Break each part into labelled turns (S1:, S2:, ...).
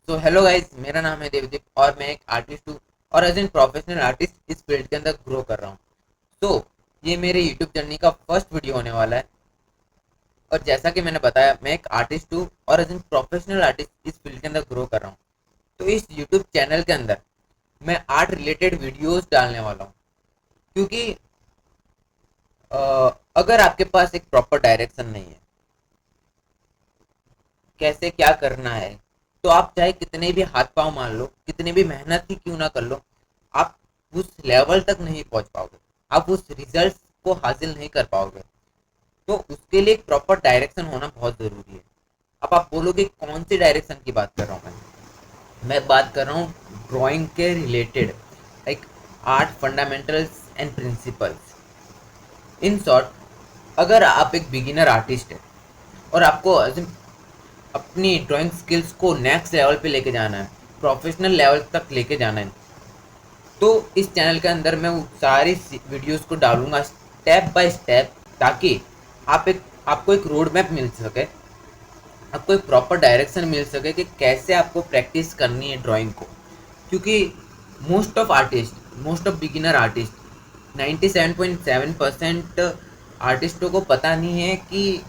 S1: तो hello guys, मेरा नाम है देवदीप और मैं एक आर्टिस्ट हूँ और एज एन प्रोफेशनल आर्टिस्ट इस फील्ड के अंदर ग्रो कर रहा हूँ। तो ये मेरे यूट्यूब जर्नी का फर्स्ट वीडियो होने वाला है। और जैसा कि मैंने बताया, मैं एक आर्टिस्ट हूँ और एज एन प्रोफेशनल आर्टिस्ट इस फील्ड के अंदर ग्रो कर रहा हूँ। तो इस यूट्यूब चैनल के अंदर मैं आर्ट रिलेटेड वीडियोस डालने वाला हूँ, क्योंकि अ, अगर आपके पास एक प्रॉपर डायरेक्शन नहीं है कैसे क्या करना है, तो आप चाहे कितने भी हाथ पांव मार लो, कितनी भी मेहनत ही क्यों ना कर लो, आप उस लेवल तक नहीं पहुंच पाओगे, आप उस रिजल्ट को हासिल नहीं कर पाओगे। तो उसके लिए एक प्रॉपर डायरेक्शन होना बहुत जरूरी है। अब आप बोलोगे कौन सी डायरेक्शन की बात कर रहा हूँ मैं बात कर रहा हूँ ड्राइंग के related, like art fundamentals and principles. In short, अगर आप एक बिगिनर आर्टिस्ट है और आपको अपनी ड्राइंग स्किल्स को नेक्स्ट लेवल पे लेके जाना है, प्रोफेशनल लेवल तक लेके जाना है, तो इस चैनल के अंदर मैं वो सारी वीडियोस को डालूंगा स्टेप बाय स्टेप, ताकि आपको एक रोड मैप मिल सके, आपको एक प्रॉपर डायरेक्शन मिल सके कि कैसे आपको प्रैक्टिस करनी है ड्राइंग को। क्योंकि मोस्ट ऑफ बिगिनर आर्टिस्ट 97.7% आर्टिस्टों को पता नहीं है कि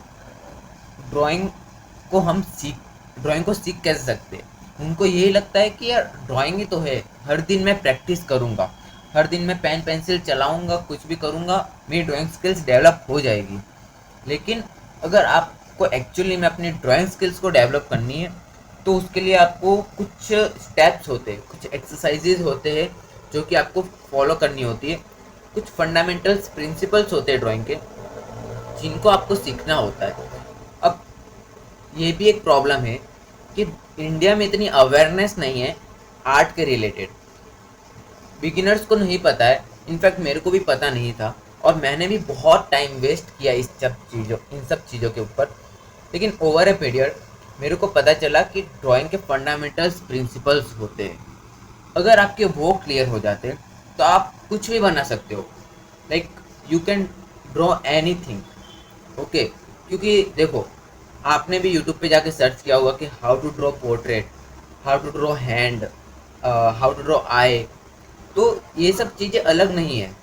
S1: ड्राइंग को हम सीख ड्राइंग को सीख कैसे सकते हैं। उनको यही लगता है कि यार ड्राइंग ही तो है, हर दिन मैं प्रैक्टिस करूँगा, हर दिन मैं पेन पेंसिल चलाऊँगा, कुछ भी करूँगा, मेरी ड्राइंग स्किल्स डेवलप हो जाएगी। लेकिन अगर आपको एक्चुअली में अपनी ड्राइंग स्किल्स को डेवलप करनी है, तो उसके लिए आपको कुछ स्टेप्स होते हैं, कुछ एक्सरसाइजेज होते हैं जो कि आपको फॉलो करनी होती है, कुछ फंडामेंटल्स प्रिंसिपल्स होते हैं ड्राइंग के, जिनको आपको सीखना होता है। अब ये भी एक प्रॉब्लम है कि इंडिया में इतनी अवेयरनेस नहीं है आर्ट के रिलेटेड, बिगिनर्स को नहीं पता है। इनफैक्ट मेरे को भी पता नहीं था और मैंने भी बहुत टाइम वेस्ट किया इन सब चीज़ों के ऊपर। लेकिन ओवर ए पीरियड मेरे को पता चला कि ड्राइंग के फंडामेंटल्स प्रिंसिपल्स होते हैं। अगर आपके वो क्लियर हो जाते हैं तो आप कुछ भी बना सकते हो, like you can draw any thing. Okay, क्योंकि देखो, आपने भी यूट्यूब पे जाके सर्च किया होगा कि how to draw portrait, how to draw hand, how to draw eye. तो ये सब चीज़ें अलग नहीं है।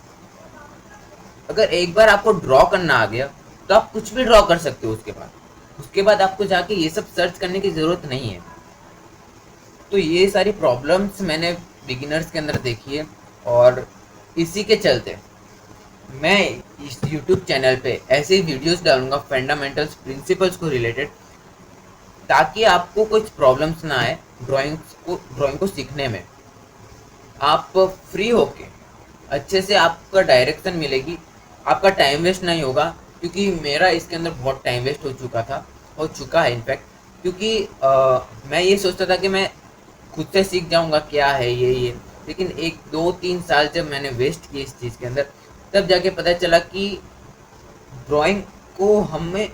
S1: अगर एक बार आपको ड्रॉ करना आ गया तो आप कुछ भी ड्रॉ कर सकते हो। उसके बाद आपको जाके ये सब सर्च करने की ज़रूरत नहीं है। तो ये सारी प्रॉब्लम्स मैंने बिगिनर्स के अंदर देखी है, और इसी के चलते मैं इस यूट्यूब चैनल पे ऐसे ही वीडियोस डालूंगा फंडामेंटल्स प्रिंसिपल्स को रिलेटेड, ताकि आपको कुछ प्रॉब्लम्स ना आए ड्राइंग को सीखने में। आप फ्री होके अच्छे से आपका डायरेक्शन मिलेगी, आपका टाइम वेस्ट नहीं होगा। क्योंकि मेरा इसके अंदर बहुत टाइम वेस्ट हो चुका है इनफैक्ट। क्योंकि मैं ये सोचता था कि मैं खुद से सीख जाऊंगा क्या है ये, लेकिन 1 2 3 साल जब मैंने वेस्ट किए इस चीज़ के अंदर, तब जाके पता चला कि ड्राइंग को हमें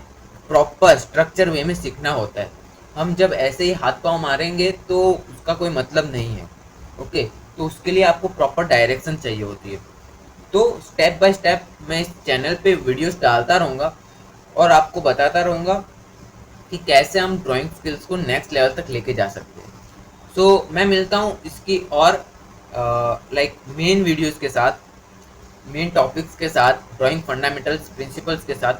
S1: प्रॉपर स्ट्रक्चर वे में सीखना होता है। हम जब ऐसे ही हाथ पांव मारेंगे तो उसका कोई मतलब नहीं है। ओके, तो उसके लिए आपको प्रॉपर डायरेक्शन चाहिए होती है। तो स्टेप बाय स्टेप मैं इस चैनल पे वीडियोस डालता रहूँगा और आपको बताता रहूँगा कि कैसे हम ड्राइंग स्किल्स को नेक्स्ट लेवल तक लेके जा सकते हैं। सो मैं मिलता हूँ इसकी और लाइक मेन वीडियोस के साथ, मेन टॉपिक्स के साथ, ड्राइंग फंडामेंटल्स प्रिंसिपल्स के साथ।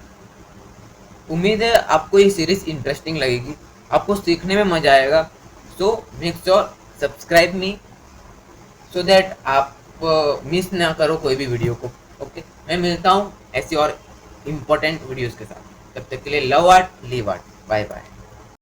S1: उम्मीद है आपको ये सीरीज इंटरेस्टिंग लगेगी, आपको सीखने में मजा आएगा। So make sure subscribe me, so that आप मिस ना करो कोई भी वीडियो को। ओके, मैं मिलता हूँ ऐसी और इम्पोर्टेंट वीडियोस के साथ। तब तक के लिए love art live art, bye bye.